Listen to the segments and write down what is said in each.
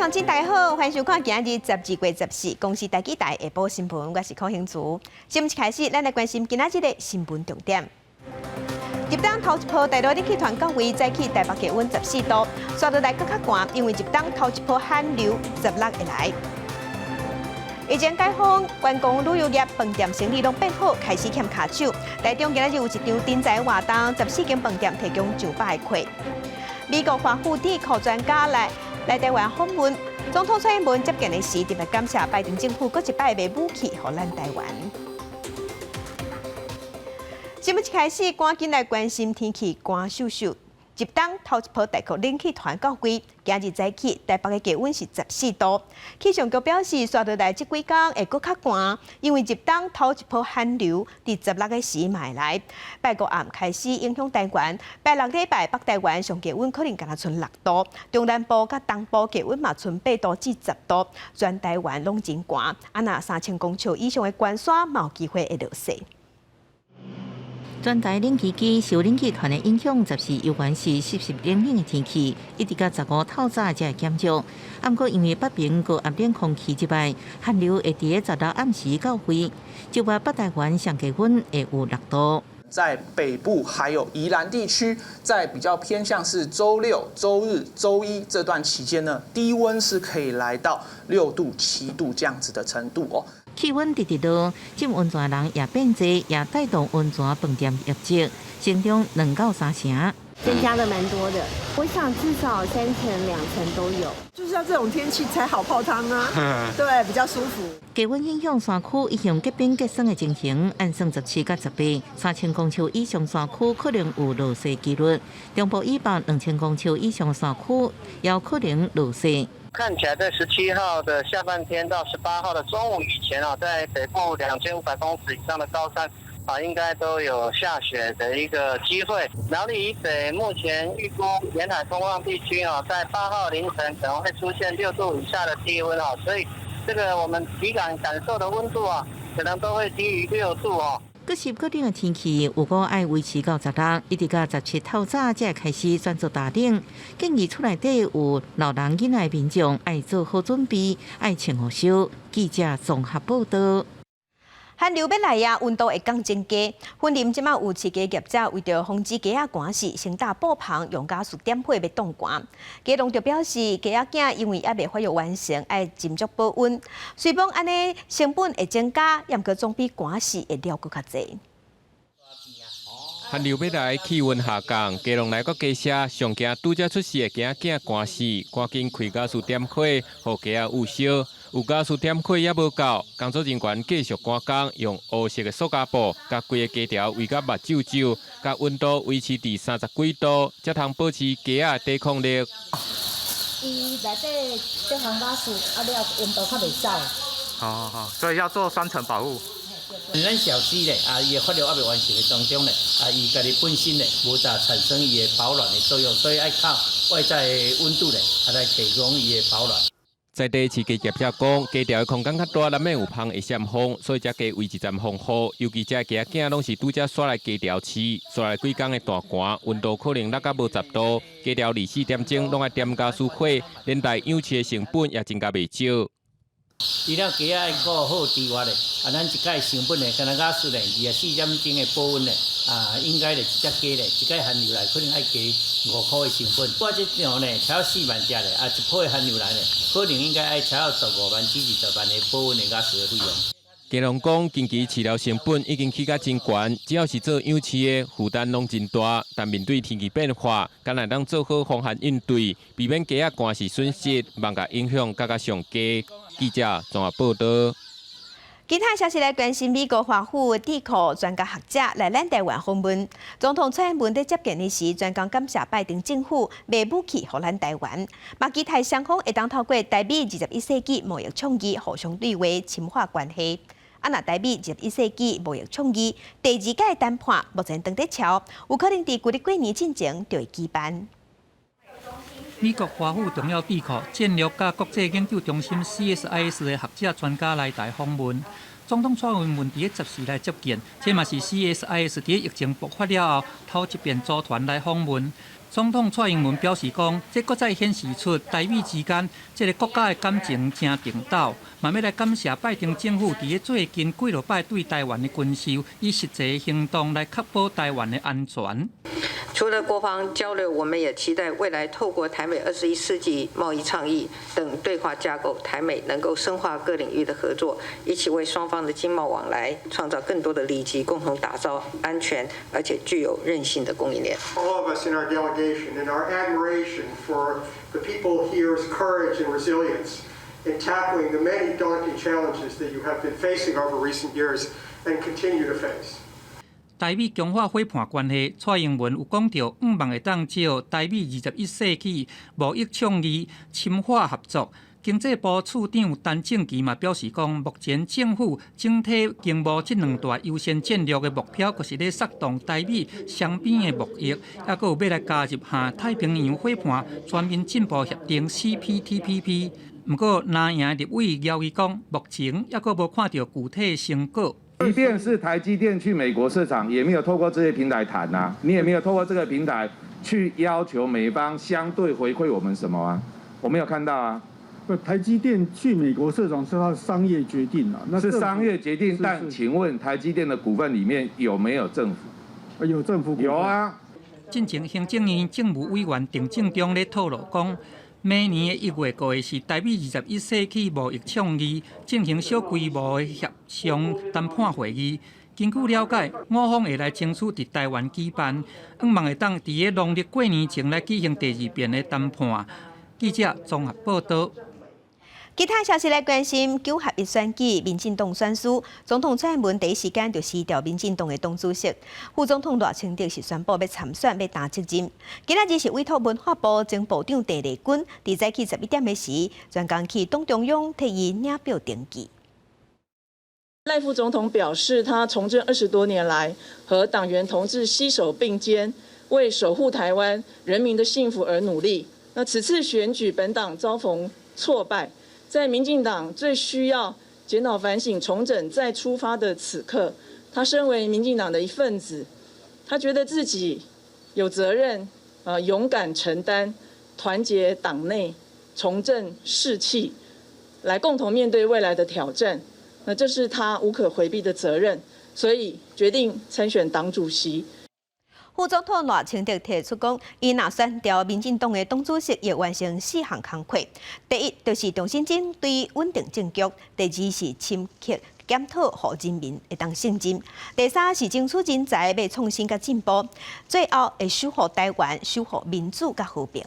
乡亲大家好，欢迎收看今日12月14公司台记台下晡新闻，我是邝兴珠。新闻一开始，咱来关心今仔日的新闻重点。入冬头一波，大陆冷气团到位，早起台北气温14度，刷到来更较寒，因为入冬头一波寒流16会来。疫情解封，观光旅游业饭店生意拢变好，开始欠卡手。台中今日有一场人才活动，14间饭店提供上百个柜。美国华府智库专家来台湾访问，总统蔡英文接见的时，特别感谢拜登政府搁一摆卖武器给咱台湾。新闻一开始，赶紧来关心天气，寒秀秀。入冬头一波大陆冷气团到位，今日早起台北的气温是14度。气象局表示，刷落来这几天会搁较寒，因为入冬头一波寒流伫16个时会来。拜五暗开始影响台湾，拜六礼拜北台湾上气温可能敢若剩6度，中南部甲东部气温嘛剩8度至10度，全台湾拢真寒。那3000公尺以上的高山嘛有机会会落雪。全台冷气机受冷气团的影响，就是有关是湿湿冷冷的天气，一直到15透早才会减少。不过因为北平个压冷空气之外，寒流会伫个16暗时到位，就话北台湾上气温会有6度。在北部还有宜兰地区，在比较偏向是周六、周日、周一这段期间呢，低温是可以来到6度、7度这样子的程度哦。气温直直落，浸温泉人也变多，也带动温泉饭店业绩成长2到3成，增加的蛮多的。我想至少3成、2成都有。就是要这种天气才好泡汤啊，对，比较舒服。低温影响山区已向结冰结霜的情形，按算17到18，3000公尺以上山区可能有落雪几率，中部以北2000公尺以上山区也有可能落雪。看起来在17号的下半天到18号的中午以前啊，在北部2500公尺以上的高山啊，应该都有下雪的一个机会。苗栗以北目前预估沿海风浪地区啊，在8号凌晨可能会出现6度以下的低温啊，所以这个我们体感感受的温度啊，可能都会低于6度哦。各湿各冷的天气，如果爱维持到16，一直到17透早才会开始转做大冷。建议厝内底有老人囡仔民众爱做好准备，爱穿好袖。记者综合报道。寒流要来呀，温度会降增加。云林即马有饲鸡业者为着防止鸡仔寒死，先搭布棚用加速点火要冻寒。鸡农就表示，鸡仔囝因为还未发育完成，爱斟酌保温。虽讲安尼成本会增加，也毋过总比寒死会了搁较济。寒流要来，气温下降，鸡农来个鸡舍，上惊拄则出世的鸡仔囝寒死，赶紧开加速点火，互鸡仔有烧。有加速点火也无够，工作人员继续赶工，用黑色的塑胶布，甲规个鸡条围甲目睭睭，甲温度维持伫30几度，才通保持鸡仔抵抗力。伊内底这项加速，了温度较袂走。好，所以要做3层保护。咱小鸡咧，伊的发育还未完成的当中咧，伊家己本身咧无咋产生伊的保暖的作用，所以爱靠外在温度咧，来提供伊的保暖。在地饲鸡业者讲，鸡条的空间较大，难免有风会闪风，所以只鸡位置站风好。尤其这鸡仔囝拢是拄则刷来鸡条饲，刷来几工的大寒，温度可能落到无10度，鸡条24点钟拢爱点加速火，连带养饲的成本也增加袂少。除了鸡仔要顾好之外咧，咱一届成本咧，敢若加速咧，24点钟的保温咧，应该咧一只鸡咧，一届寒流来可能爱加5块的成本。我这样咧，超4万只咧，一波的寒流来咧，可能应该爱超15万至20万的保温的加速的费用。鸡农讲，近期饲料成本已经起甲真悬，只要是做养饲的，负担拢真大。但面对天气变化，敢若当做好防寒应对，避免鸡仔寒死损失，望甲影响更加上低。记者综合报道。其他消息来关心美国华府智库专家学者来咱台湾访问。总统蔡英文在接见的时，专讲感谢拜登政府卖武器给咱台湾，嘛期待双方会当透过台美21世纪贸易倡议互相对话，深化关系。若台美21世纪贸易倡议第2届谈判目前正在敲，有可能伫旧历过年之前就会举办。美国华府重要智库战略甲国际研究中心 CSIS 的学者专家来台访问。总统蔡英文伫10时来接见，这嘛是 CSIS 伫疫情爆发了后头一遍组团来访问。总统蔡英文表示讲，这搁再显示出台美之间这个国家的感情真定斗，嘛要来感谢拜登政府伫最近几落摆对台湾的军售，以实际行动来确保台湾的安全。除了国防交流，我们也期待未来透过台美21世纪贸易倡议等对话架构，台美能够深化各领域的合作，一起为双方的经贸往来创造更多的利基，共同打造安全而且具有韧性的供应链。All of us in our delegation and our admiration for the people here's courage and resilience in tackling the many daunting challenges that you have been facing over recent years and continue to face. 台美强化伙伴关系，蔡英文有讲到，望会当借台美21世纪贸易倡议深化合作。经济部处长陈正奇嘛表示讲，目前政府整体经贸这两大优先战略的目标，就是咧策动台美双边的贸易，还佫有要来加入下太平洋伙伴全面进步协定 CPTPP。不过，南营立委姚伊讲，目前还佫无看到具体成果。即便是台积电去美国市场，也没有透过这些平台谈啊，你也没有透过这个平台去要求美方相对回馈我们什么啊？我没有看到啊。台积电去美国市场是它的商业决定啊，那是商业决定。但请问台积电的股份里面有没有政府？有政府股份。有啊。进前行政院政务委员郑正中咧透露讲，明年的1月5日是台美21世纪贸易倡议进行小规模的协商谈判会议。根据了解，我方会来争取伫台湾举办，望会当伫个农历过年前来举行第2遍的谈判。记者综合报道。其他消息来关心9合1选举，民进党选书，总统蔡英文第一时间就辞掉民进党的党主席，副总统赖清德是宣布要参选，要担责任。今仔日是委托文化部前部长陈丽君，伫早起11点的时，专工去党中央替伊领表登记。赖副总统表示，他从政20多年来，和党员同志携手并肩，为守护台湾人民的幸福而努力。那此次选举，本党遭逢挫败。在民进党最需要检讨反省、重整再出发的此刻，他身为民进党的一份子，他觉得自己有责任，勇敢承担，团结党内，重振士气，来共同面对未来的挑战。那这是他无可回避的责任，所以决定参选党主席。副总统赖清德提出讲，伊若选调民进党的党主席，要完成4项工作。第一，就是重新针对稳定政局；第二是深刻检讨，互人民会当信任；第三是争取人才，要创新甲进步；最后会守护台湾，守护民主甲和平。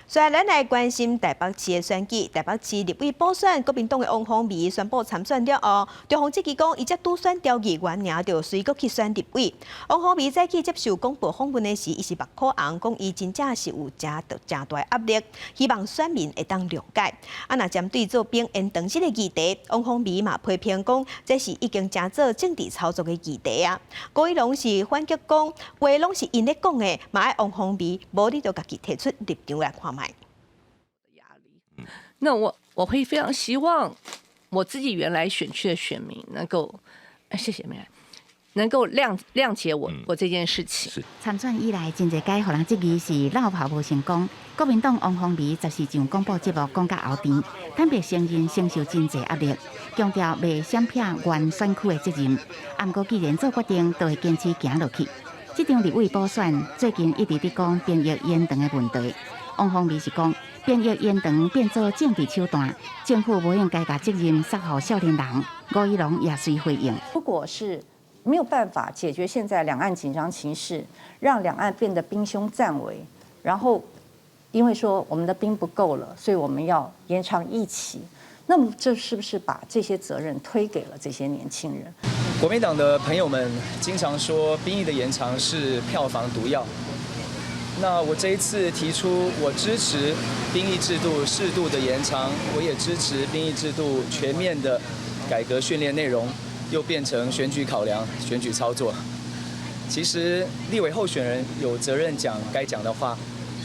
虽然咱来关心台北市的选举，台北市立委补选，国民党的王宏维宣布参选了后，中方即期讲，伊才拄选调议员，然后就随国去选立委。王宏维早起接受广播访问的时，伊是目眶红，讲伊真正是有真大压力，希望选民会当谅解。若针对做兵延长这个议题，王宏维嘛批评讲，这是已经真做政治操作的议题啊。高一龙是反击讲，话拢是因咧讲的，嘛爱王宏维，无你就家己提出立场来看卖。那我会非常希望我自己原来选区的选民能够，谢谢美兰，能够谅解我这件事情。参选以来，真侪届互人质疑是落跑无成功。国民党王宏维就是上广播节目讲到后庭，坦白承认承受真侪压力，强调袂闪避原选区的责任。不过既然做决定，就会坚持行落去。这场立委补选最近一直在讲兵役延长的问题，王宏维是讲。兵役延长变作政治手段，政府不应该把责任撒给少年人。吴怡农也随回应：如果是没有办法解决现在两岸紧张情势，让两岸变得兵凶战危，然后因为说我们的兵不够了，所以我们要延长役期，那么这是不是把这些责任推给了这些年轻人？国民党的朋友们经常说兵役的延长是票房毒药。那我这一次提出，我支持兵役制度适度的延长，我也支持兵役制度全面的改革训练内容，又变成选举考量、选举操作。其实立委候选人有责任讲该讲的话，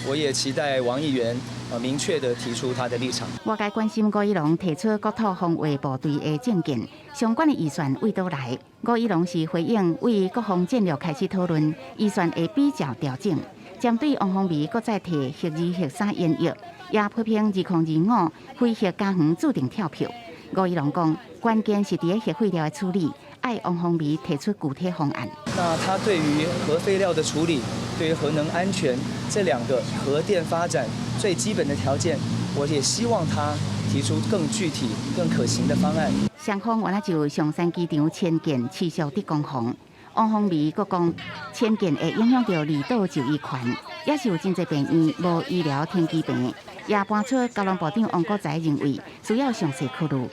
我也期待王议员明确地提出他的立场。外界关心吴怡农提出国土防卫部队的政见，相关的预算为倒来？吴怡农是回应为国防战略开始讨论，预算的比较调整。针对王宏维搁再提核2、核3演役，也批评2025非核加园注定跳票。吴怡农讲，关键是伫核废料的处理，爱王宏维提出具体方案。那他对于核废料的处理，对于核能安全这2个核电发展最基本的条件，我也希望他提出更具体、更可行的方案。双方原来就上山机场迁建持续伫攻防。王宏维阁讲，迁建会影响到离岛就医权，也是有真侪病院无医疗天机病，也搬出交通部长王国材认为需要详细考虑。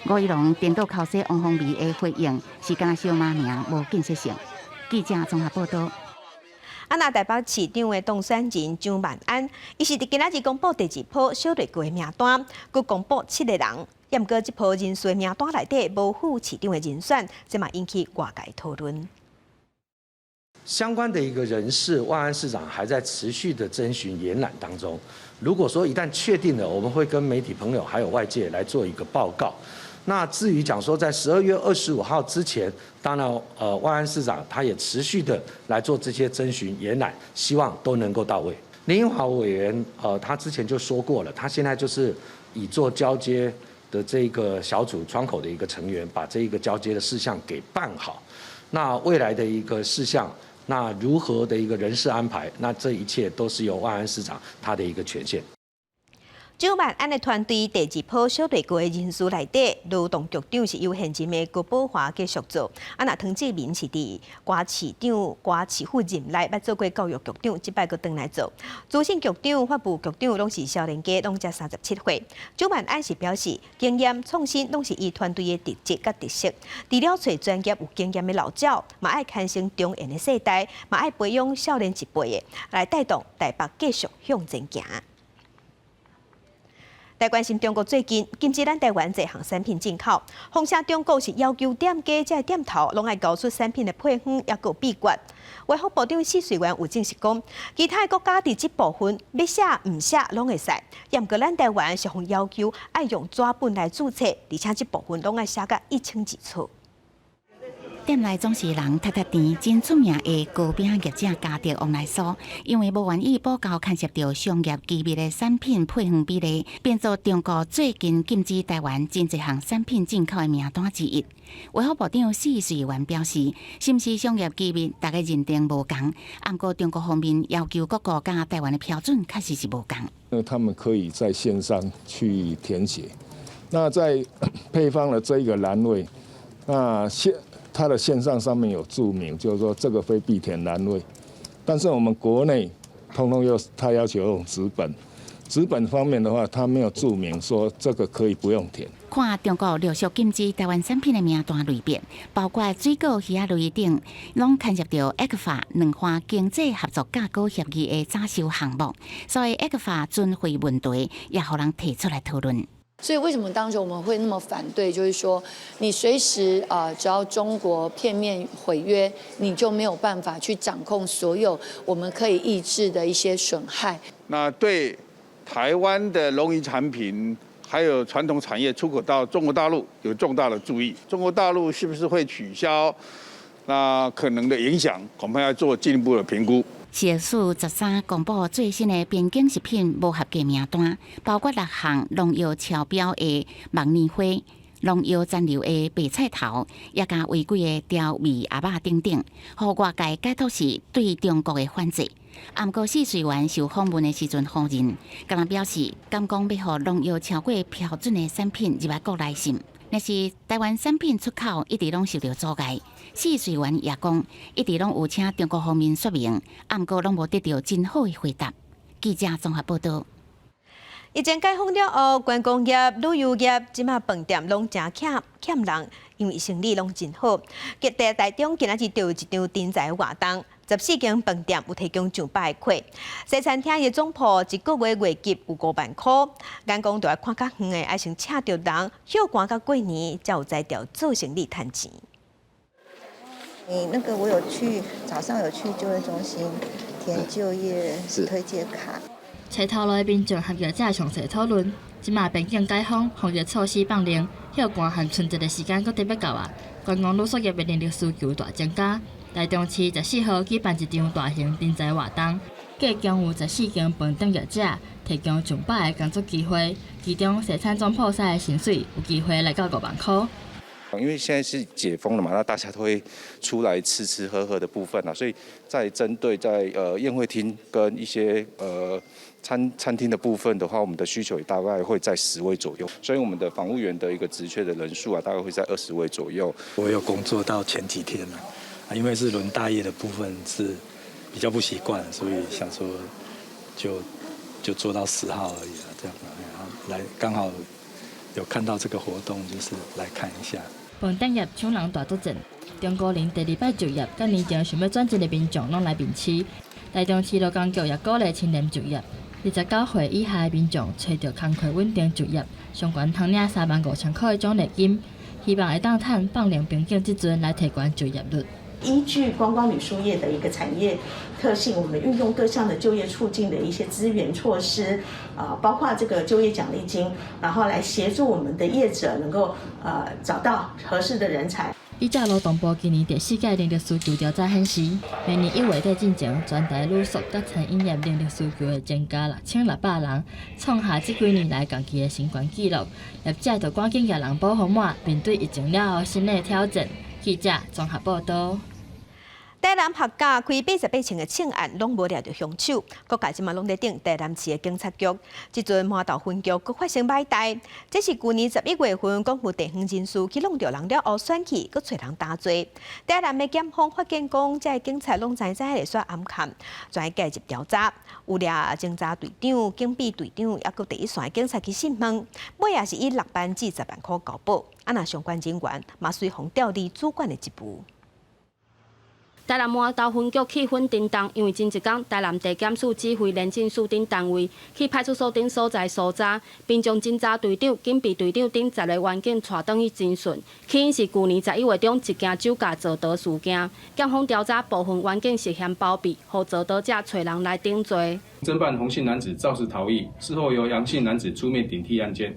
吴怡农颠倒口说王宏维的回应是敢小骂名，无建设性。记者综合报道。那台北市长的当选人张万安，伊是伫今仔日公布第2波小类区的名单，佮公布7个人。也毋过，这波人数的名单内底无副市长的人选，这嘛引起外界讨论。相关的一个人事，万安市长还在持续的征询延揽当中。如果说一旦确定了，我们会跟媒体朋友还有外界来做一个报告。那至于讲说在12月25号之前，当然万安市长他也持续的来做这些征询延揽，希望都能够到位。林英华委员他之前就说过了，他现在就是以做交接的这个小组窗口的一个成员，把这一个交接的事项给办好。那未来的一个事项。那如何的一个人事安排？那这一切都是由万安市长他的一个权限。张万安的团队第2波小队区的人数内底，劳动局长是由现任的郭宝华继续做。那唐志明是伫瓜市长、瓜市府任内，捌做过教育局长，即摆佫转来做。资讯局长、法务局长拢是少年家，拢才37岁。张万安是表示，经验创新拢是伊团队的特质甲特色。除了找专业有经验的老鸟，嘛爱看成中原的世代，嘛爱培养少年一辈的，来带动台北继续向前行。来关心中国最近禁止咱台湾这项产品进口，风声中国是要求店家这店头拢爱交出产品的配方，也有秘诀。卫福部长施瑞元有证实讲，其他国家伫这部分要写唔写拢会使，也毋过咱台湾是方要求爱用纸本来注册，而且这部分拢爱写甲1清2楚。店内总是人踢甜，真出名的糕饼业者家德王来说，因为无愿意补交牵涉到商业机密的产品配方比例，变作中国最近禁止台湾真侪项产品进口的名单之一。卫福部长施瑞元表示，是毋是商业机密，大家认定无同，不过中国方面要求各国甲台湾的标准确实是无同。他们可以在线上去填写，那在配方的这一个栏位，那它的线上面有注明，就是说这个非必填栏位，但是我们国内通通他要求用纸本，纸本方面的话，他没有注明说这个可以不用填。看中国陆续禁止台湾产品的名单类别，包括水果、鱼仔类等，拢牵涉到 ECFA 两方经济合作架构协议的早收项目，所以 ECFA 准会问题也互人提出来讨论。所以为什么当时我们会那么反对？就是说，你随时只要中国片面毁约，你就没有办法去掌控所有我们可以抑制的一些损害。那对台湾的农渔产品还有传统产业出口到中国大陆有重大的注意。中国大陆是不是会取消？那可能的影响，恐怕要做进一步的评估。食署13公布最新的边境食品无合格名单，包括6项农药超标的木棉花、农药残留的白菜头，也加违规的调味鸭肉等等，互外界解读是对中国的反制。不过施瑞元受访问的时阵否认，敢若表示敢讲要互农药超过标准的产品入来国内审。但是台湾产品出口一直拢受到阻碍，施瑞元也讲，一直拢有请中国方面说明，不过拢无得到真好的回答。记者综合报道。疫情解封了后，观光业、旅游业即马饭店拢真欠人，因为生意拢真好。台中今仔日就有一场人才活动，14间饭店有提供上百个客。西餐厅的总铺一个月月结有5万块，眼光就要看较远的，爱先请着人，休寒到过年才有才调做生意赚钱。那个我有去，早上有去就业中心填就业推荐卡。找头路的民众合约者详细讨论。即马边境解封，防疫措施放零，休寒和春节的时间搁特别到啊。观光旅宿业的人力需求大增加。台中市14号举办一场大型人才活动，计共有14间饭店业者提供上百个工作机会，其中生产总铺师的薪水有机会来到5万块。因为现在是解封了嘛，那大家都会出来吃吃喝喝的部分啊，所以在针对宴会厅跟一些餐厅的部分的话，我们的需求也大概会在10位左右，所以我们的房务员的一个职缺的人数啊，大概会在20位左右。我有工作到前几天了，因为是轮大夜的部分是比较不习惯，所以想说就做到10号而已了，这样然后来刚好有看到这个活动，就是来看一下。饭店业抢人大作战，中国人第2摆就业，甲年前想要转职的民众拢来面试。台中市劳工局也鼓励青年就业，29岁以下的民众找到工课稳定就业，上悬通领35000块的奖励金，希望会当趁放零边境之阵来提高就业率。依据观光旅宿业的一个产业特性，我们运用各项的就业促进的一些资源措施，包括这个就业奖励金，然后来协助我们的业者能够找到合适的人才。依照劳动部今年第4届人力需求调查显示，明年1月底进前，全台旅宿甲餐饮业人力需求会增加6600人，创下这几年来同期的新高纪录。业者就赶紧给人保护满，面对疫情了后新的挑战。记者综合报道。台南客家开88场的庆案，拢无抓到凶手。各界即马拢在顶台南市的警察局，即阵麻豆分局阁发生歹代。这是去年11月份，港府地方人士去弄着人了后选去，阁找人打罪。台南的检方发现讲，这警察拢知在咧耍暗砍，全介入调查。有俩侦查队长、警备队长，也阁第一线警察去审问，尾也是以6万至10万块交保。那相关人员嘛随风调离主管的职务。台南麻豆分局气氛震荡，因为前一天，台南地检署指挥廉政署等单位去派出所等所在搜查，并将侦查队长、警备队长等10个员警带转去侦讯。起因是去年11月中一件酒驾造逃事件，检方调查部分员警涉嫌包庇，互造逃者找人来顶罪。侦办洪姓男子肇事逃逸，事后由杨姓男子出面顶替案件。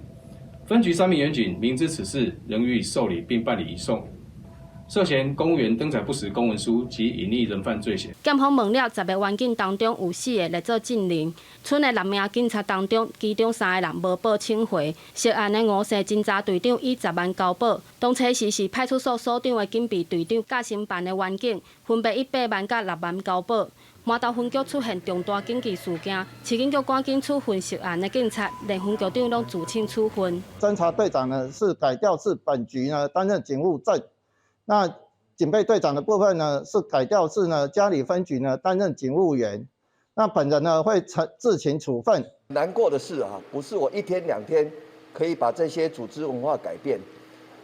分局3名员警明知此事，仍予以受理并办理移送。涉嫌公务员登载不实公文书及隐匿人犯罪嫌。检方问了10个员警当中有4个来做证人，剩的6名警察当中，其中3个人无报请回。涉案的5姓侦查队长以10万交保，当初时是派出所所长的警备队长甲承办的员警，分别以8万甲6万交保。麻豆分局出现重大警纪事件，市警局赶紧处分涉案的警察，连分局长拢自请处分。侦查队长呢是改调至本局呢担任警务正。那警备队长的部分呢，是改调至呢嘉里分局呢担任警务员。那本人呢会自行处分。难过的是啊，不是我1天2天可以把这些组织文化改变，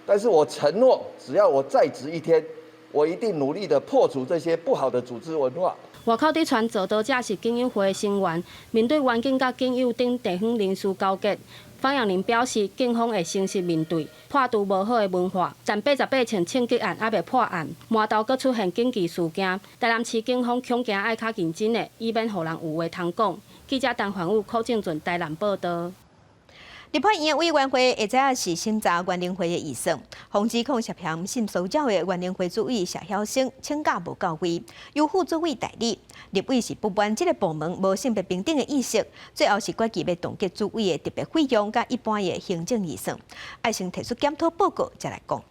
但是我承诺，只要我在职1天，我一定努力的破除这些不好的组织文化。外口伫传造逃者是警友会的成员，面对员警甲警友等地方人士交结。方阳林表示，警方会诚实面对，破除无好的文化。但88场枪击案还未破案，麻豆阁出现警纪事件，台南市警方恐惊爱较认真的，以免互人有话通讲。记者陈焕武、柯正俊台南报道。立法院委员会下早是审查原能会的议程，防止控涉嫌性骚扰的原能会主委谢晓星请假无到位，由副主委代理。立委是不满这个部门无性别平等的意识，最后是决议要冻结主委的特别费用甲一般的行政预算，要先提出检讨报告才来讲。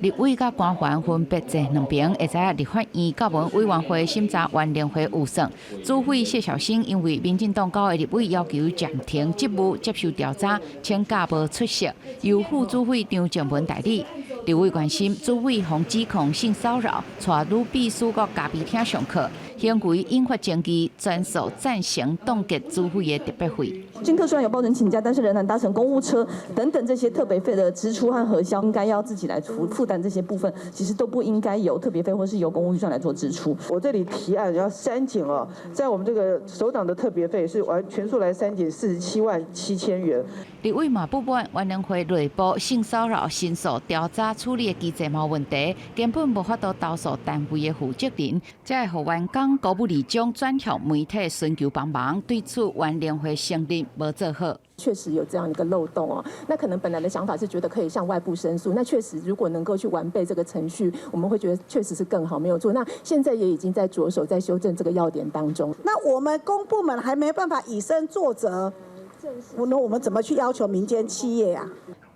立委甲官员分别坐2边，下早立法院教文委员会审查原能会预算。主委谢晓星因为民进党9个立委要求暂停职务接受调查，请假无出席，由副主委张静文代理。立委关心主委防指控性骚扰，带女秘书到咖啡厅上课，行为引发争议，全数赞成冻结主委的特别费。军特虽然有报人请假，但是仍然搭乘公务车等等这些特别费的支出和核销，应该要自己来负担这些部分，其实都不应该由特别费或是由公务预算来做支出。我这里提案要删减哦，在我们这个首长的特别费是全数来删减47万7千元。立委嘛不满原能会内部性骚扰申诉调查甲处理的机制无问题，根本无法度投诉单位的负责人，才会互员工高不离将转向媒体寻求帮忙，对此原联会成立无做好。确实有这样一个漏洞哦，那可能本来的想法是觉得可以向外部申诉，那确实如果能够去完备这个程序，我们会觉得确实是更好，没有错。那现在也已经在着手在修正这个要点当中。那我们公部门还没办法以身作则，那我们怎么去要求民间企业啊？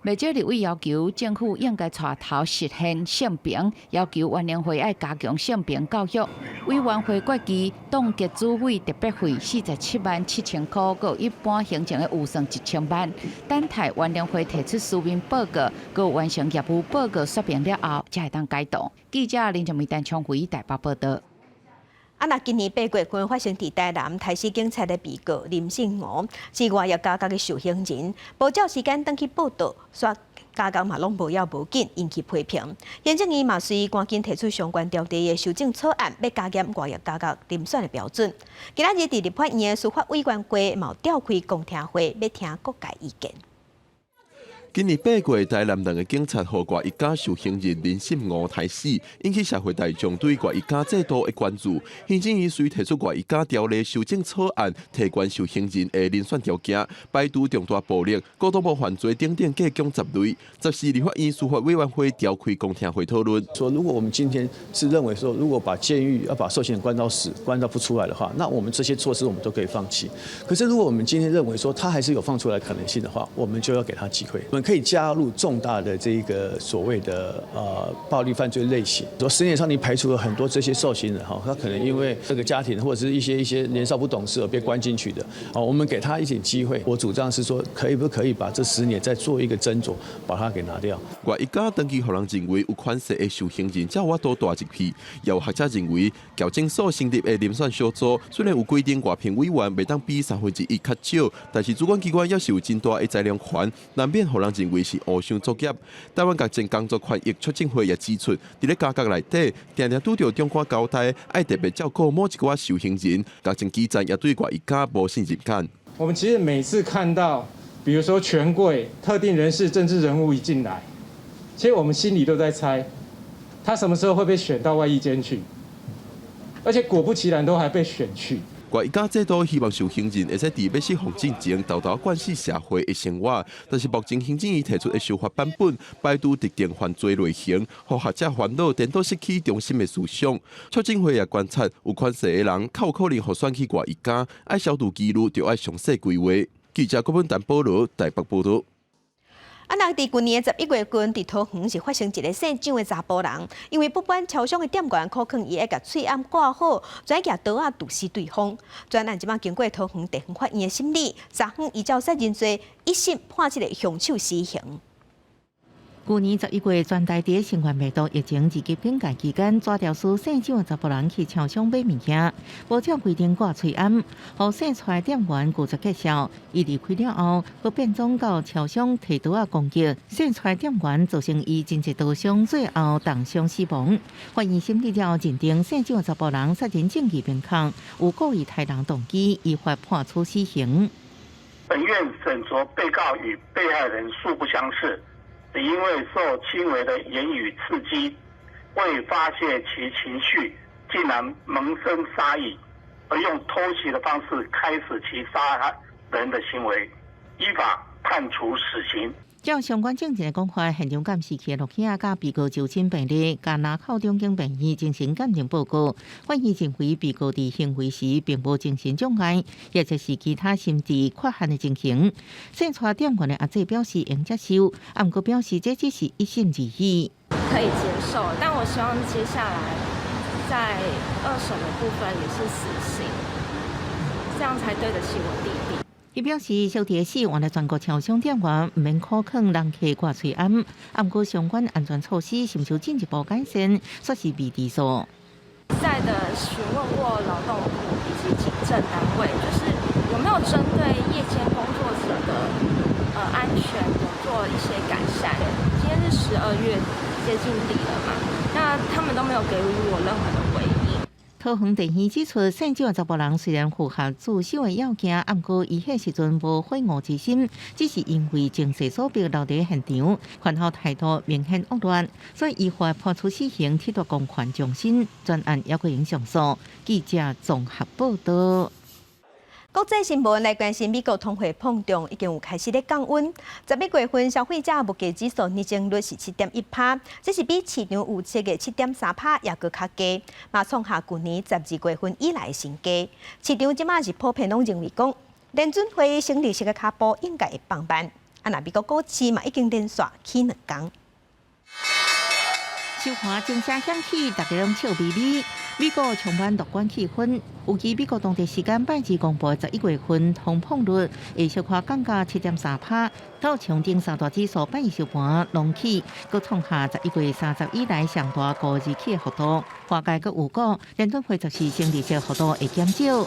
未少立委要求政府应该带头实现性平，要求原联会要加强性平教育。委员会决议冻结资费特别费477000块，佮一般行政的预算1000万。等待原联会提出书面报告，佮完成业务报告说明了后，才会当改动。记者林正梅陈昌辉台北报道。那今年8月份发生伫台南台市警察的被告林姓吴，之外要加的受刑人，无照时间登去报道，说加工嘛拢无要无紧，引起批评。行政院嘛随赶紧提出相关条例的修正草案，要加减外役加工遴选的标准。今仔日伫立法院的司法委员会嘛召开公听会，要听各界意见。今年8月，台南两个警察和外一家受刑人林姓吴台死，引起社会大众对外一家制度的关注。行政院虽提出外一家条例修正草案，提高受刑人的遴选条件，排除重大暴力、高度无犯罪等各种10类。14立法院司法委员会召开公听会讨论。说，如果我们今天是认为说，如果把监狱要把受刑人关到死，关到不出来的话，那我们这些措施我们都可以放弃。可是如果我们今天认为说他还是有放出来可能性的话，我们就要给他机会。可以加入重大的这个所谓的暴力犯罪类型。说10年上你排除了很多这些受刑人哈，他可能因为这个家庭或者是一些年少不懂事而被关进去的。我们给他一点机会。我主张是说，不可以把这10年再做一个斟酌，把它给拿掉。外一家登记互人认为有款式的受刑人，才有法度大一批。也有学者认为，矫正所成立的遴选小组虽然有规定外聘委员袂当比1/3较少，但是主管机关也是有真大的裁量权，难免互人认为是互相作业。台湾各种工作权益促进会也指出，伫咧家角内底，常常拄到中官交代，爱特别照顾某一寡受刑人，各种基层也对外一家无信任感。我们其实每次看到，比如说权贵、特定人士、政治人物一进来，其实我们心里都在猜，他什么时候会被选到外役监去，而且果不其然都还被选去。外一家制度希望受刑人会使伫要释放进前，豆豆关系社会的生活。但是目前行政院提出的修法版本，排除特定犯罪类型，互学者烦恼颠倒失去中心的思想。促进会也观察，有权势的人较有可能互选去外一家，爱小度记录就爱详细规划。记者郭文丹保罗台北报道。那伫去年11月份，伫桃园是发生一个姓张的查甫人，因为不满超商的店员可能伊会甲喙暗挂好，转举刀啊毒死对方。专案即马经过桃园地方法院的审理，3方依照杀人罪一审判这个凶手死刑。去年11月，全台伫新冠病毒疫情二级警戒期间，抓条司姓张的查甫人去超商买物件，无照规定挂喙暗，互姓出的店员拒绝介绍。伊离开了后，佮变装到超商摕刀啊攻击姓出的店员，造成伊真济刀伤，最后重伤死亡。法院审理了认定姓张的查甫人杀人证据明确，有故意杀人动机，依法判处死刑。本院审酌被告与被害人素不相识。只因为受轻微的言语刺激，为发泄其情绪，竟然萌生杀意，而用偷袭的方式开始其杀人的行为，依法判处死刑。照相关证件的讲法，现场监视器录影甲被告就寝病历、加拿口中间病院进行鉴定报告。法院认为被告伫行为时并无精神障碍，也就是其他心智缺陷的情形。姓蔡店员的阿姐表示应接受，不过表示这只是一审而已。可以接受，但我希望接下来在2审的部分也是死刑，这样才对得起我弟弟。伊表示，小弟死原来全国超商店员唔免苛刻人客挂喙暗，不过相关安全措施是不是进一步改善，说是未知数。在的询问过劳动部以及警政单位，就是有没有针对夜间工作者的安全有做一些改善。今天是12月接近底了嘛，那他们都没有给予我任何的回应。桃园地院指出，姓赵的查甫人虽然符合自首的要件，不过伊迄时阵无悔悟之心，只是因为情势所逼留伫现场，犯后态度明显恶劣，所以依法判处死刑，褫夺公权终身。专案也过影上诉。记者综合报道。国际新闻来关心美国通货膨胀已经有开始咧降温。11月份消费者物价指数年增率是7.1%，这是比市场预测的7.3%也搁较低，嘛创下去年12月份以来新低。市场即马是普遍拢认为讲，联准会升利息的脚步应该会放慢。若美国股市嘛已经连续起2天。收盘正式响起，大家拢笑眯眯。美国充满乐观气氛。预计美国当地时间拜二公布11月份通膨率会小可降价7.3%，到上顶三大指数拜二收盘隆起，佮创下11月30以来上大高日起的幅度。外界佮预估，联准会就是升利息幅度会减少。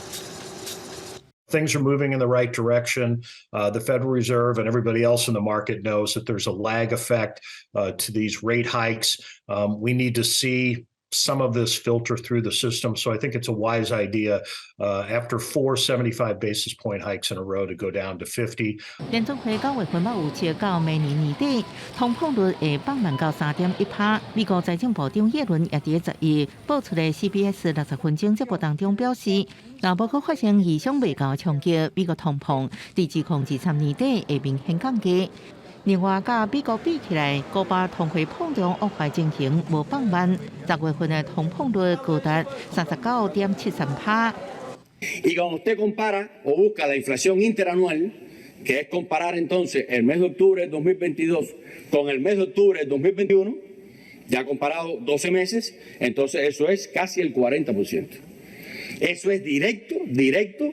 Things are moving in the right direction. The Federal Reserve and everybody else in the market knows that there's a lag effect to these rate hikes. We need to see some of this filter through the system. So I think it's a wise idea after 4 75 basis point hikes in a row to go down to 50. 联准会9月份要预测到明年年底，通膨率会放慢到3.1%。美国财政部长耶伦也伫10月播出的 CBS 60分钟节目当中表示，若无可发生意想未到的冲击，美国通膨伫2023年底会明显降低。另外，甲美国比起来，古巴通货膨胀恶化情形无放慢，10月份的通膨率高达39.73%。Y cuando usted compara o busca la inflación interanual, que es comparar entonces el mes de octubre del 2022 con el mes de octubre del 2021, ya comparado 12 meses, entonces eso es casi el 40%. Eso es directo,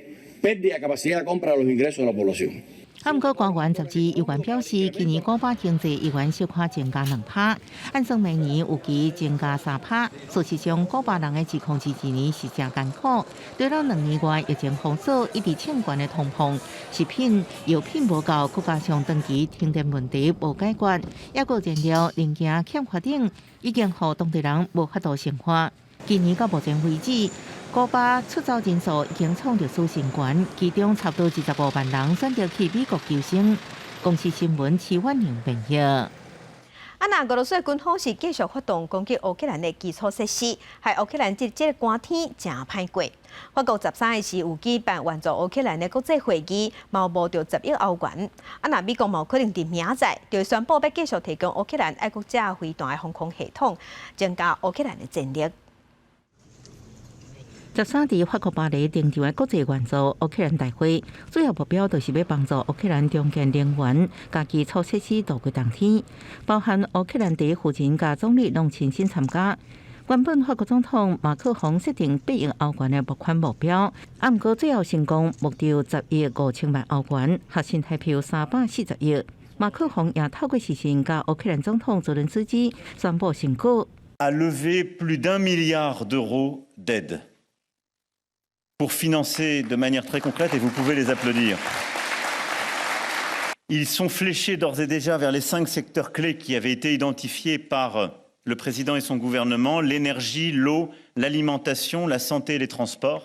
pérdida de capacidad de compra de los ingresos de la población. 不过，官员12有关表示，今年古巴经济依然小可增加2%，按算明年有期增加3%。事实上，古巴人的2021年是真艰苦，除了2年外疫情封锁以及欠悬的通膨、食品、药品无够，再加上长期停电问题无解决，也有燃料零件欠缺等，已经让当地人无法度生活。今年到目前为止，古巴出走人数已经创历史新高，其中差不多25万人选择去美国求生。公司新闻市万宁报道。那俄罗斯军方是继续发动攻击乌克兰的基础设施，害乌克兰这个寒天真歹过。法国13日是有举办援助乌克兰的国际会议，毛募到10亿欧元。那美国毛可能伫明仔就宣布要继续提供乌克兰爱国者飞弹的防空系统，增加乌克兰的战力。13日，法国巴黎登场的国际援助乌克兰大会，主要目标就是要帮助乌克兰重建能源、加基础设施度过冬天，包含乌克兰第一夫人加总理拢亲身参加。原本法国总统马克宏设定8亿欧元的募款目标，不过最后成功目标10亿5千万欧元，合新台币340亿。马克宏也透过视讯甲乌克兰总统泽连斯基宣布成果。a levé plus d'1 milliard d'euros d'aide pour financer de manière très concrète, et vous pouvez les applaudir. Ils sont fléchés d'ores et déjà vers les 5 secteurs clés qui avaient été identifiés par le président et son gouvernement: l'énergie, l'eau, l'alimentation, la santé et les transports.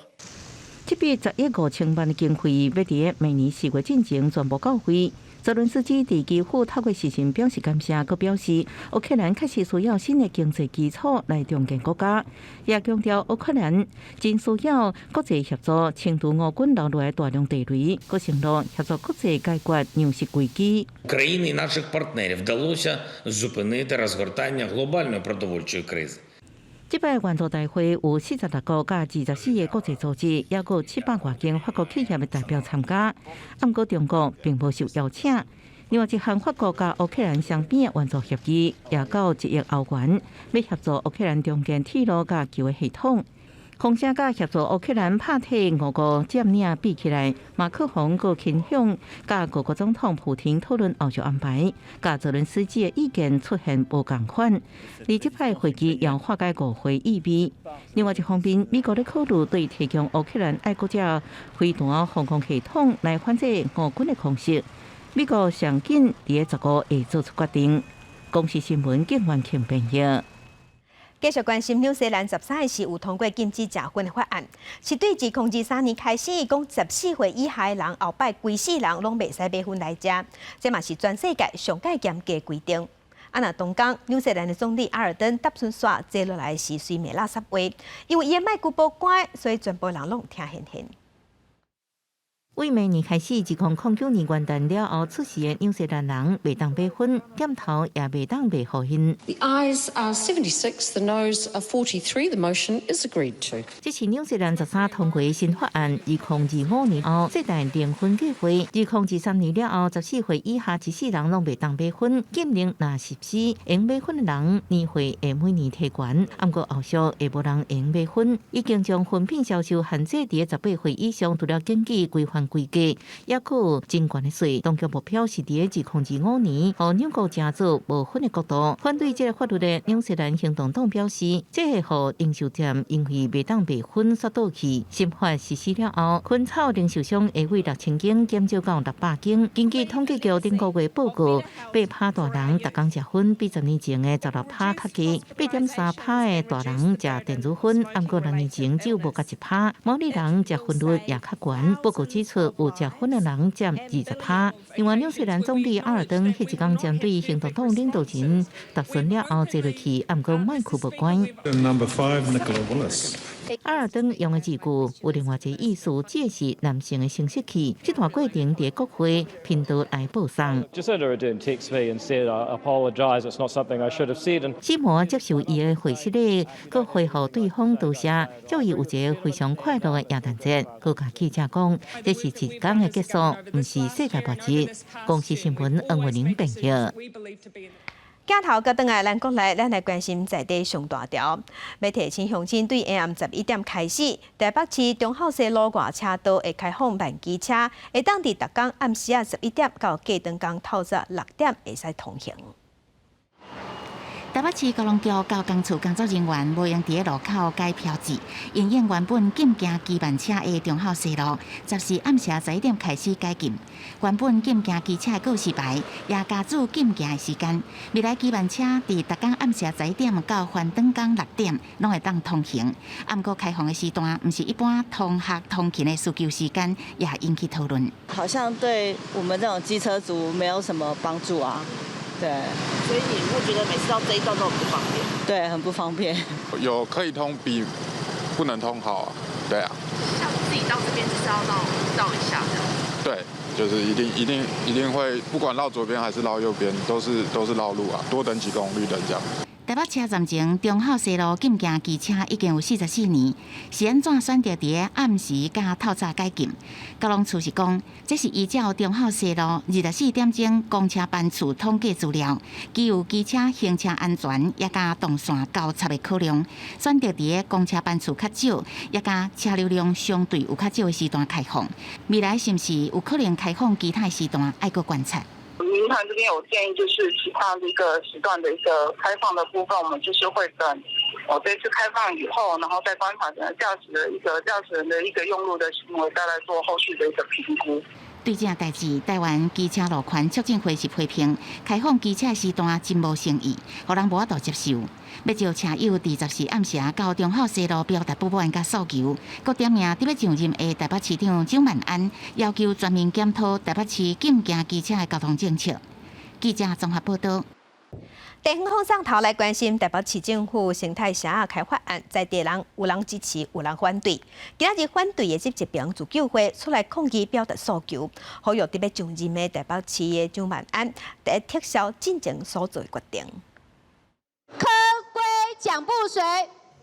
这笔10亿5千万的经费要伫明年4月进行全部到位。泽伦斯基伫基辅透过视讯表示感谢，佮表示乌克兰确实需要新的经济基础来重建国家，也强调乌克兰真需要国际协助清除俄军留落来大量地雷，佮承诺协助国际解决粮食危机。Країни наших партнерів вдалося зупинити розгортання глобальної продовольчої кризи. 这摆援助大会有46个甲24个国际组织，也有700多间法国企业的代表参加。不过中国并无受邀请。另外一项法国甲乌克兰双边的援助协议，也到1亿欧元，要协助乌克兰重建铁路甲桥的系统。空声甲协助乌克兰拍退俄国占领比起来，马克宏阁倾向甲俄国总统普京讨论后续安排，甲泽连斯基的意见出现无共款。而这摆会议也化解误会意味。另外一方面，美国咧考虑对提供乌克兰爱国者飞弹防空系统来反制俄军的攻势。美国上紧伫15日会做出决定。公司新闻景元庆报道。继续关心纽西兰13时有通过禁止食薰的法案，是对自2023年开始，讲14岁以下的人后摆规世人拢袂使买薰来食，这嘛是全世界上界严格的规定。若东港纽西兰的总理阿尔登搭船刷坐落来时，随骂垃圾话，因为伊的麦克风关，所以全部人拢听现现。为明年开始，2009年元旦了后出世的纽西兰人袂当买薰，点头也袂当买互薰。The ayes are 76, the noes are 43. The motion is agreed to. 这是纽西兰13通过新法案，2025年后世代订婚计划，2023年了后14岁以下一世人拢袂当买薰，禁令若实施，用买薰的人年岁会每年提悬，不过后续会无人用买薰，已经将薰品销售限制伫18岁以上，除了经济规范规格，也有真悬的税。当局目标是伫2025年，互纽国正做无薰的国度。反对这个法律的纽西兰行动党表示，这会互零售店因为袂当卖薰煞倒去。新法实施了后，薰草零售商会为6000间减少到600间。根据统计局顶个月报告，8%大人逐工食薰，比10年前的16%较低；8.3%的大人食电子薰，不过2年前只有无甲1%。毛利人食薰率也较悬。报告指出，有食薰的人占20%。另外，纽西兰总理阿尔登迄一天针对行动党领导人答询了后坐落去，不过麦克无关。阿尔登用的字句有另外一个意思，这是男性的生殖器。这段过程伫国会频道来播送。西摩接受伊的会室里，佮回复对方道谢，祝伊有一个非常快乐的圣诞节。佮甲记者讲，这是一天的结束，不是世界末日。公司新闻黄文玲报道。镜头搁转来咱国内，咱来关心在地上大条。要提醒乡亲，对下暗11点开始，台北市中后西路外车道会开放慢机车，会当伫逐工暗时11点到过长工透早6点会使通行。台北市高龙局交工处工作人员无用伫路口改标志，因应原本禁行机慢车的中后西路，14暗时11点开始解禁。原本禁行机车的告示牌也加注禁行的时间。未来机慢车伫逐工暗时11点到返长工6点拢会当通行。不过开放的时段毋是一般通学通勤的需求时间，也引起讨论。好像对我们这种机车族没有什么帮助啊。对，所以你会觉得每次到这一段都很不方便？对，很不方便。有可以通比不能通好啊，对啊。像自己到这边就是要绕一下的。对，就是一定会，不管绕左边还是绕右边，都是绕路啊，多等几个红绿灯这样。台北车站前中后西路禁行机车已经有44年，是安怎选择伫暗时甲透早解禁？高龙处是讲，这是依照中后西路24点钟公车班次统计资料，基于机车行车安全也甲动线交叉的考量，选择伫公车班次较少，也甲车流量相对有较少的时段开放。未来是毋是有可能开放其他时段，爱搁观察。民团这边有建议，就是其他的一个时段的一个开放的部分，我们就是会等这次开放以后，然后再观察整个驾驶人的一个用路的行为，再来做后续的一个评估。对这代志，台湾机车路权促进会是批评开放机车时段真无诚意，互人无法度接受。要招车友伫14暗时到中后西路表达不满甲诉求，各点名特别上任的台北市长蒋万安要求全面检讨台北市禁行机车的交通政策。记者综合报道。地方风上头来关心台北市政府生态城开发案，在地人有人支持，有人反对。今仔日反对的这一边自救会出来抗议，表达诉求，呼吁特别上任的台北市的蒋万安，得撤销进前所做的决定。科规讲不随。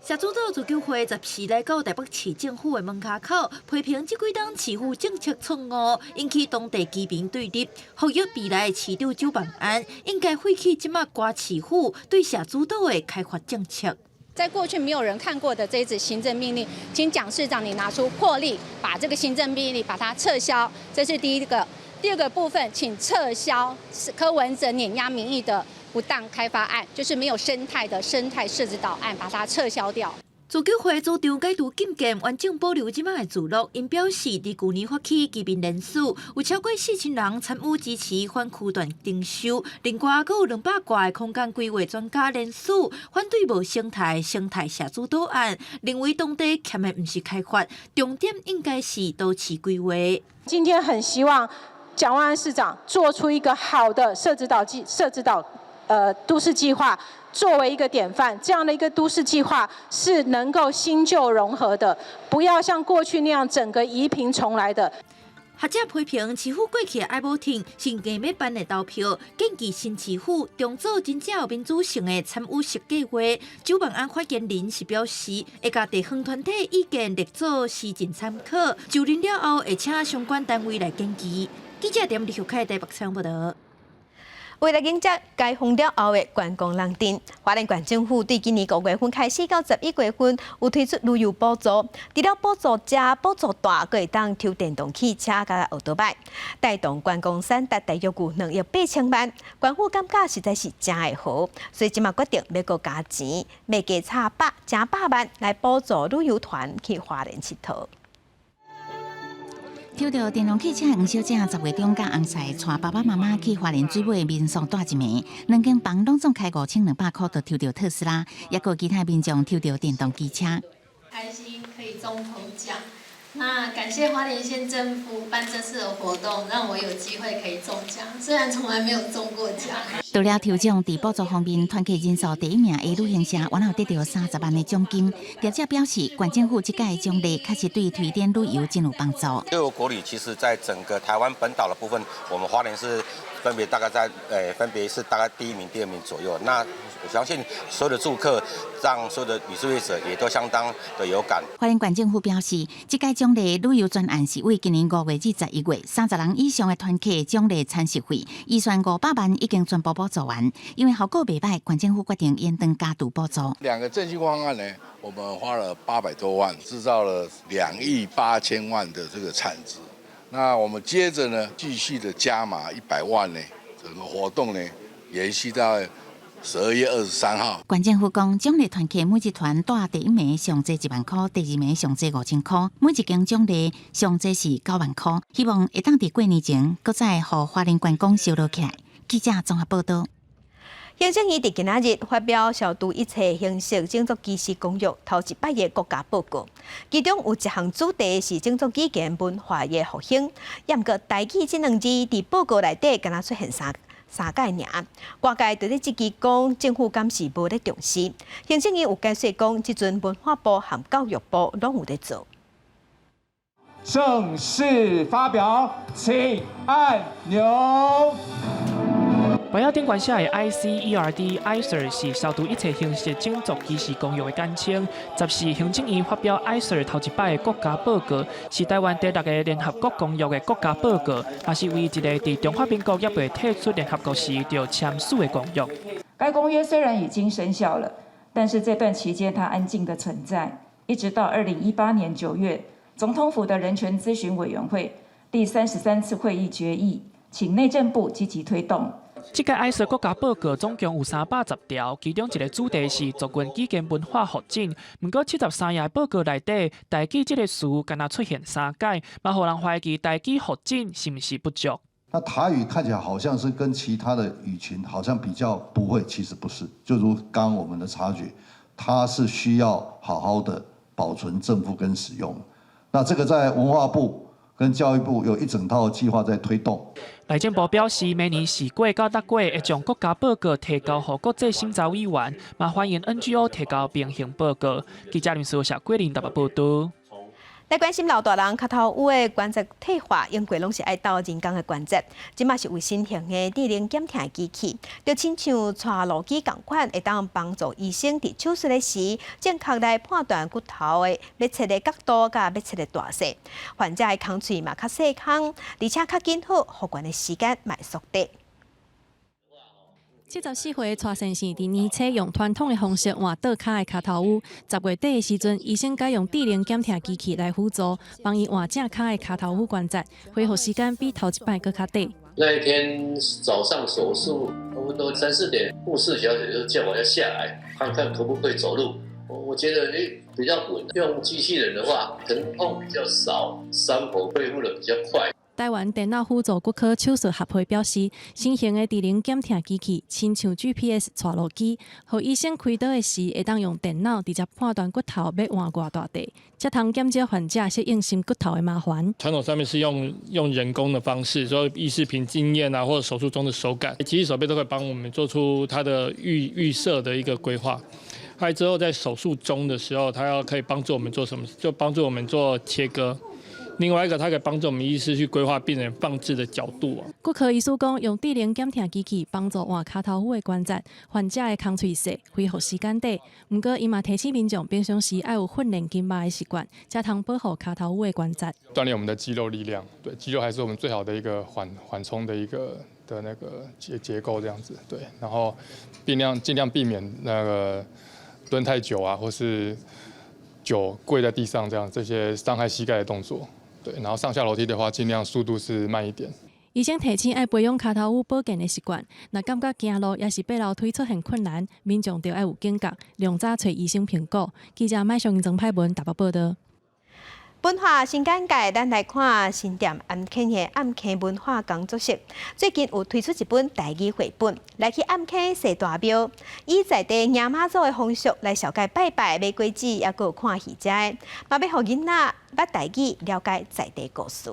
社主导自救会14来到台北市政府的门口，批评这几档市府政策错误，引起当地居民对立，呼吁未来的市长蒋万安应该废弃即马瓜市府对社主导的开发政策。在过去没有人看过的这一纸行政命令，请蒋市长你拿出魄力，把这个行政命令把它撤销，这是第一个。第二个部分，请撤销柯文哲碾压民意的不当开发案，就是没有生态的生态设置岛案，把它撤销掉。自救会组长解除禁见，完整保留即摆的自录。因表示，伫去年发起居民联署，有超过4000人参与支持反区段征收。另外，阁有200挂的空间规划专家联署，反对无生态社主导案，认为当地欠的毋是开发，重点应该是都市规划。今天很希望蒋万安市长做出一个好的社子岛都市计划。作为一个典范，这样的一个都市计划是能够新旧融合的，不要像过去那样整个移平重来的。学者批评市府过去的爱某挺是硬要办的投票，建议新市府重做真正有民主性的参与式计划。周万安发言人是表示，会甲地方团体意见列做施政参考，就任了后会请相关单位来检议。记者点李秀凯台北采访报道。为了迎接解封了后的观光人潮，花莲县政府对今年5月份开始到11月份有推出旅游补助，除了补助车、补助大，阁会当抽电动汽车甲奥多摆，带动观光产值大约有2亿8千万。县府感觉实在是真会好，所以今嘛决定要阁加钱，要加差100万来补助旅游团去花莲佚佗。抽到电动汽车黄小姐10月中甲红赛带爸爸妈妈去花莲水尾民宿住一暝，2间房拢总开5200块，就抽到特斯拉，也有其他民众抽到电动机车。开心可以中头奖，那感谢花莲县政府办这次的活动，让我有机会可以中奖，虽然从来没有中过奖。除了抽奖，在补助方面，团契人数第1名的旅行社，完后得到30万的奖金。业者表示，县政府这届的奖励确实对推展旅游真有帮助。悠游国旅其实在整个台湾本岛的部分，我们花莲是分别大概在分别是大概第1名、第2名左右。那我相信所有的住客，让所有的旅宿业者也都相当的有感。花莲县政府表示，这届奖励旅游专案是为今年5月至11月30人以上的团契奖励参事费，预算500万已经全部补助完。因为效果袂歹，县政府决定延长加度补助。2个振兴方案呢，我们花了800多万，制造了2亿8千万的这个产值。那我们接着呢，继续的加码100万呢，整个活动呢延续到12月23号。县政府讲，奖励团契每一团带第1名上济1万块，第2名上济5000块，每一间奖励上济是9万块，希望会当伫过年前，搁再互花莲观光烧落起来。记者综合报道。行政院伫今仔日发表消除一切形式种族歧视公约头100页国家报告，其中有一项主题是种族语言文化的复兴。毋过台语这2字伫报告内底敢若出现三届尔，外界对咧即支讲政府敢是无咧重视。行政院有解释讲，即阵文化部和教育部拢有咧做。正式发表，请按钮。我要电管下的 ICERD、ICER 是消除一切形式种族歧视公约的简称。14行政院发表 ICER头1摆的国家报告，是台湾第6个联合国公约的国家报告，也是唯一一个伫中华民国也未退出联合国时就签署的公约。该公约虽然已经生效了，但是这段期间它安静的存在，一直到2018年9月，总统府的人权咨询委员会第33次会议决议，请内政部积极推动。这届 ICER 国家报告总共有310条，其中一个主题是族群语言文化发展。不过73页报告内底，台语这个词敢若出现3届，嘛互人怀疑台语发展是不是不足？那台语看起来好像是跟其他的语群好像比较不会，其实不是。就如刚刚我们的察觉，它是需要好好的保存、正负跟使用。那这个在文化部跟教育部有一整套计划在推动。内政部表示，明年4月到6月会将国家报告提交予国际审查委员，嘛欢迎 NGO 提交平行报告。记者林书小桂林台北报道。来关心老大人脚头有的关节退化，因为拢是爱到人工的关节，即马是为新型的智能检查机器，就亲像带路机共款，会当帮助医生伫手术的时，正确来判断骨头的要切的角度甲要切的大小。患者的空喙嘛较细空，而且较紧好，复原的时间嘛缩短。74岁蔡先生伫年初用传统的方式换倒脚的脚头污，10月底的时阵，医生改用智能检查机器来辅助，帮伊换正脚的脚头污关节，恢复时间比头一摆搁较短。那一天早上手术，差不多3、4点，护士小姐就叫我要下来看看可不可以走路。我觉得比较稳。用机器人的话，疼痛比较少，伤口恢复的比较快。台湾电脑辅助骨科手术协会表示，新型的智能检听机器，亲像 GPS 带路机，让医生开刀的时会当用电脑直接判断骨头要换偌大地，才通减少患者适应新骨头的麻烦。传统上面是用人工的方式，说医师凭经验啊，或者手术中的手感，机器手背都会帮我们做出它的预设的一个规划。还有之后在手术中的时候，它可以帮助我们做什么？就帮助我们做切割。另外一个，它可以帮助我们医师去规划病人放置的角度。骨科医师讲，用智能检听机器帮助换骹头骨的关节，患者的空喙细，恢复时间短。不过，伊嘛提醒民众平常时要有训练筋膜的习惯，才通保护骹头骨的关节。锻炼我们的肌肉力量，对，肌肉还是我们最好的一个缓冲的那个结构这样子，对。然后尽量避免那个蹲太久啊，或是久跪在地上这些伤害膝盖的动作。对，然后上下楼梯的话，尽量速度是慢一点。医生提醒要培养骹头骨保健的习惯，若感觉行路也是爬楼梯出现困难，民众就要有警觉，量早找医生评估。记者麦尚曾派文台北报道。文化新简介，咱来看新店暗坑的暗坑文化工作室。最近有推出一本台语绘本，来去暗坑踅大庙，以在地娘妈祖的风俗来小解拜拜、买果子，也有看戏遮的，嘛要互囡仔捌台语，了解在地故事。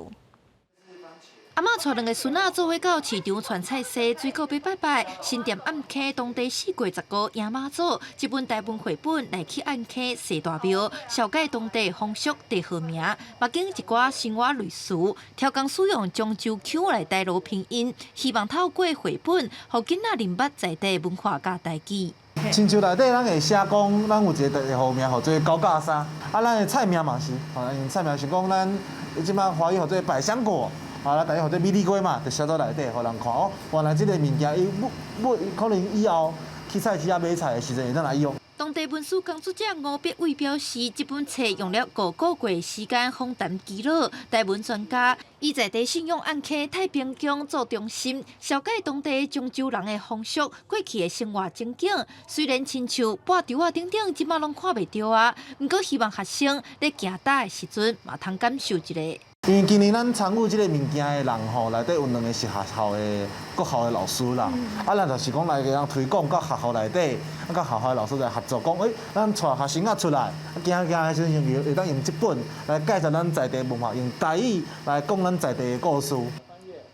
阿嬷带两个孙仔做伙到市场传菜市，水果要拜拜。新店暗坑当地4月15日迎妈祖，这本台本绘本来去暗坑踅大庙，小解当地风俗地号名，嘛经一寡生活类似，调工使用漳州腔来带入拼音，希望透过绘本，互囡仔认捌在地文化甲台语。亲像内底咱会写讲，咱有一个地号名，叫做高架山，啊，咱的菜名嘛是，因菜名是讲咱即摆华语叫做百香果。啊，咱大家或者米粒粿嘛，就写到内底，互人看哦。原来即个物件，伊可能以后去菜市啊买菜的时阵会当来用。当地文史工作者吴必伟表示，这本册用了5个月时间访谈记录台文专家，以在地信用暗坑太平宫做中心，了解当地漳州人的风俗、过去的生活情景。虽然亲像半场啊等等，即马拢看袂到啊，不过希望学生在行搭的时阵嘛通感受一下。因为今年咱参与即个物件的人吼，内底有2个是学校的国校的老师啦，啊，咱就是讲来给人推广，甲学校内底，啊，甲学校的老师来合作，讲咱带学生出来，行的时阵会当用这本来介绍咱在地文化，用台语来讲咱在地的故事。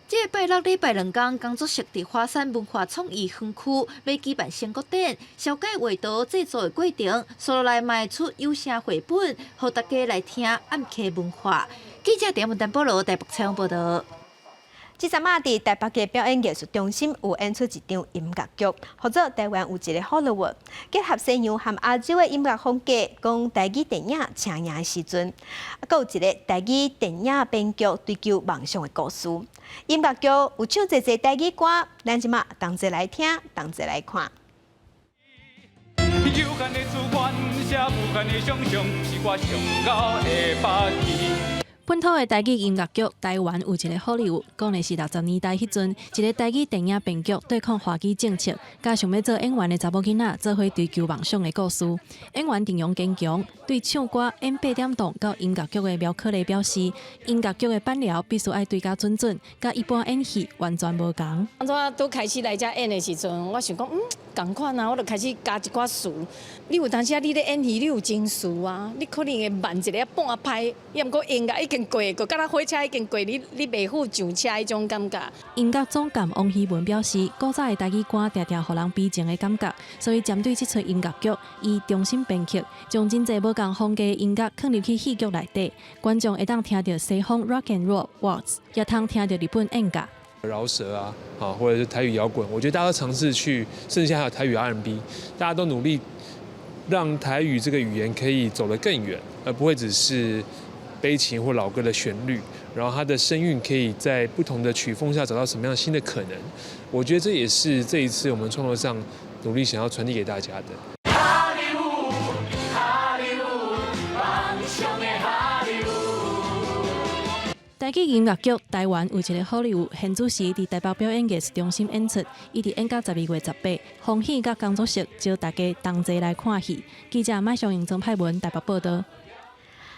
这个拜六礼拜2天，工作室伫华山文化创意园区要举办成果展，小解画图制作的过程，所来卖出有声绘本，互大家来听暗坑文化。记者电文台报道，台北采访报道。这阵啊，伫台北的表演艺术中心有演出一场音乐剧，或者台湾有一个 Hollywood， 结合西洋和亚洲的音乐风格，讲台语电影请赢的时阵，还有一个台语电影编剧追求梦想的故事。音乐剧有唱侪侪台语歌，咱即马同齐来听，同齐来看。有限的资源，写无限的想象，是我上高的把戏。本土的台语音乐剧，台湾有一个好莱坞，讲的是60年代迄阵，一个台语电影编剧对抗华语政策，加想要做演员的查某囡仔，做伙追求梦想的故事。演员阵容坚强，对唱歌、演8点档到音乐剧的苗可丽表示，音乐剧的板料必须爱对家准准，甲一般演戏完全无同。当初拄开始来遮演的时阵，我想讲，同款啊，我就开始加一寡词。你有当时啊，你咧演戏，你有情绪啊，你可能会慢一个半拍，也毋过音乐已经过，甲咱火车已经过，你袂赴上车迄种感觉。音乐总监王希文表示，古早的台语歌常常互人悲情的感觉，所以针对这出音乐剧，伊重新编曲，将真侪无共风格的音乐放入去戏剧内底，观众会当听到西方 rock and roll waltz， 也通听到日本演歌。饶舌啊，或者是台语摇滚，我觉得大家都尝试去，甚至现在还有台语 R&B， 大家都努力让台语这个语言可以走得更远，而不会只是悲情或老歌的旋律，然后它的声韵可以在不同的曲风下找到什么样新的可能。我觉得这也是这一次我们创作上努力想要传递给大家的。台台剧音乐剧台湾有一个好礼物，现主时伫台北表演艺术中心演出，伊伫演到12月18，风喜甲工作室招大家同齐来看戏。记者马上用曾派文台北报道。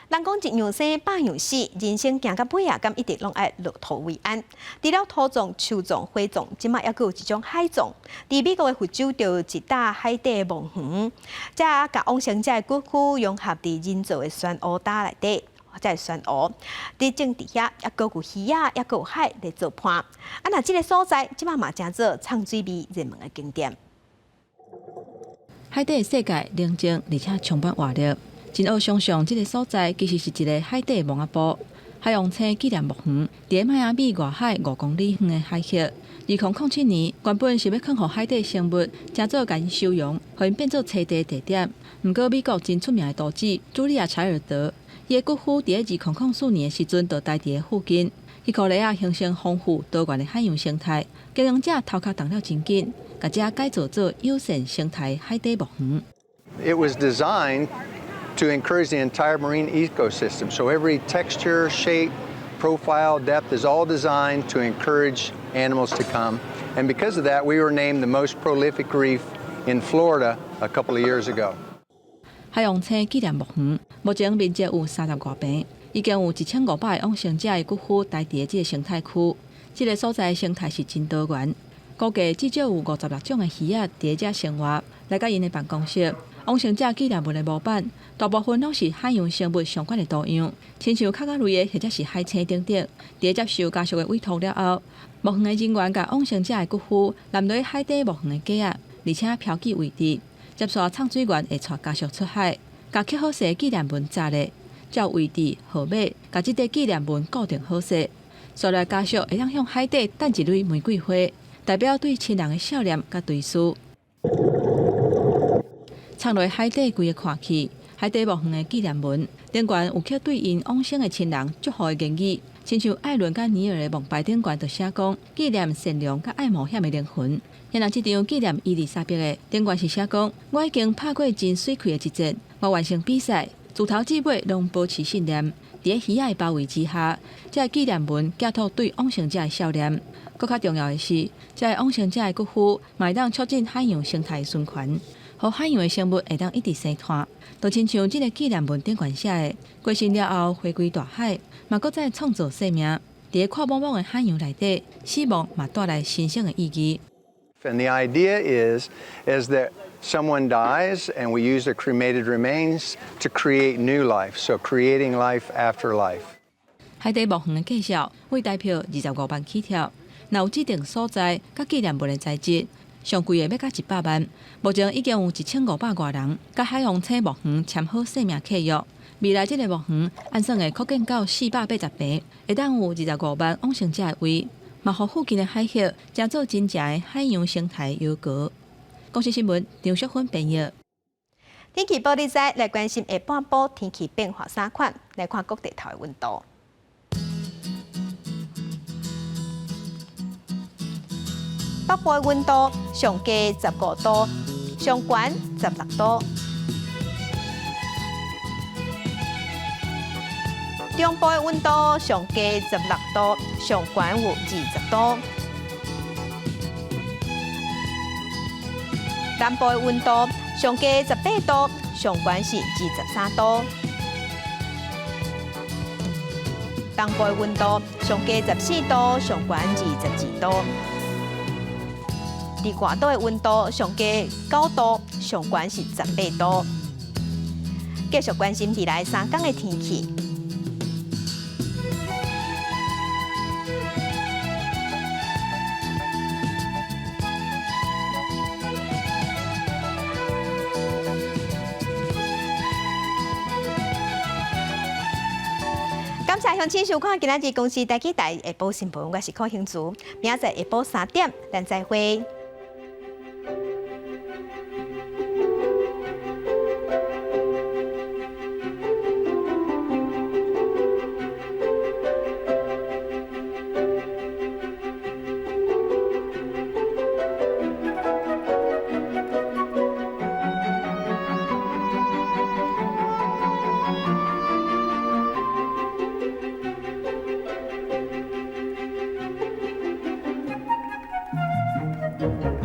人讲一样生百样死，人生行到尾啊，敢一直拢爱落土为安。除了土葬、树葬、火葬，即马还佫有一种海葬。伫美国的佛州，就有一搭海底墓园，则甲往生者的骨灰融合伫人造的漩涡搭内底。在漩涡，伫正底下，还佫有鱼啊，还佫有海来做伴。啊，那即个所在，即马嘛正做畅水味热门的景点。海底世界宁静，而且充满活力。真好想象，这个所在其实是一个海底蒙阿波海洋青纪念墓园，伫迈阿密外海5公里远的海域。2007年，原本是要放互海底生物，正做甲因收容，互因变做栖地地点。不过，美国真出名的岛主茱莉亚·柴尔德，伊的骨灰伫2004年的时阵，就待伫附近。伊可能形成丰富多元的海洋生态。经营者头壳动了真紧，甲这改造做友善生态海底墓园。It was designed to encourage the entire marine ecosystem. So every texture, shape, profile, depth is all designed to encourage animals to come. And because of that, we were named the most prolific reef in Florida a couple of years ago. 海洋青纪念墓园目前面积有30多平，已经有1500个往生者的骨灰待伫这个生态区。这个所在的生态是真多元，估计至少有56种的鱼仔伫这生活。来到因的办公室，往生者纪念物的模板，大部分拢是海洋生物相关的图样，亲像卡卡类的或者是海青等等。伫接受家属的委托了后，墓园的人员甲往生者的骨灰揽落海底墓园的架啊，而且标记位置，接续畅水员会带家属出海，甲刻好势纪念文扎咧，照位置号码，甲即块纪念文固定好势。所来家属会当向海底弹一蕊玫瑰花，代表对亲人的笑脸甲追思。插落海底规个看去，海底墓园的纪念文，顶悬有刻对因往生的亲人祝福的言语，亲像艾伦甲尼尔的墓牌顶悬就写讲纪念善良甲爱冒险的灵魂。然后这张纪念伊丽莎白的顶悬是写讲，我已经拍过真水气的一战，我完成比赛，自头至尾拢保持信念。伫喜爱包围之下，这纪念文寄托对往生者的笑脸。更较重要的是，这往生者的骨灰嘛当促进海洋生态循环，互海洋的生物会当一直生态。就亲像这个纪念文顶悬写的，过身了后回归大海，嘛搁再创造生命。伫阔茫茫的海洋内底，死亡嘛带来新生的意义。And the idea is that someone dies and we use the cremated remains to create new life, so creating life after life. 海底墓园的介绍为代表25万起跳，若有指定所在甲纪念文的材质，上贵的要到100万。目前已经有1500多人甲海洋青墓园签好生命契约。未来这个墓园按算会扩建到480平，会当有25万往生者的位。嘛，互附近的海域成做真正的海洋生态优格。公司新闻张淑芬编译。天气报你知，来关心下半晡天气变化3款，来看各地头的温度。北部的温度上低15度，上悬16度。中部的温度上低16度，上悬有20度。南部的温度上低18度，上悬是23度。东部的温度上低14度，上悬22度。伫外岛的温度上低9度，上悬是18度。继续关心未来3天的天气。感谢乡亲收看今仔日公司台记台下晡新闻，我是柯兴竹，明仔载下晡3点，咱再会。用。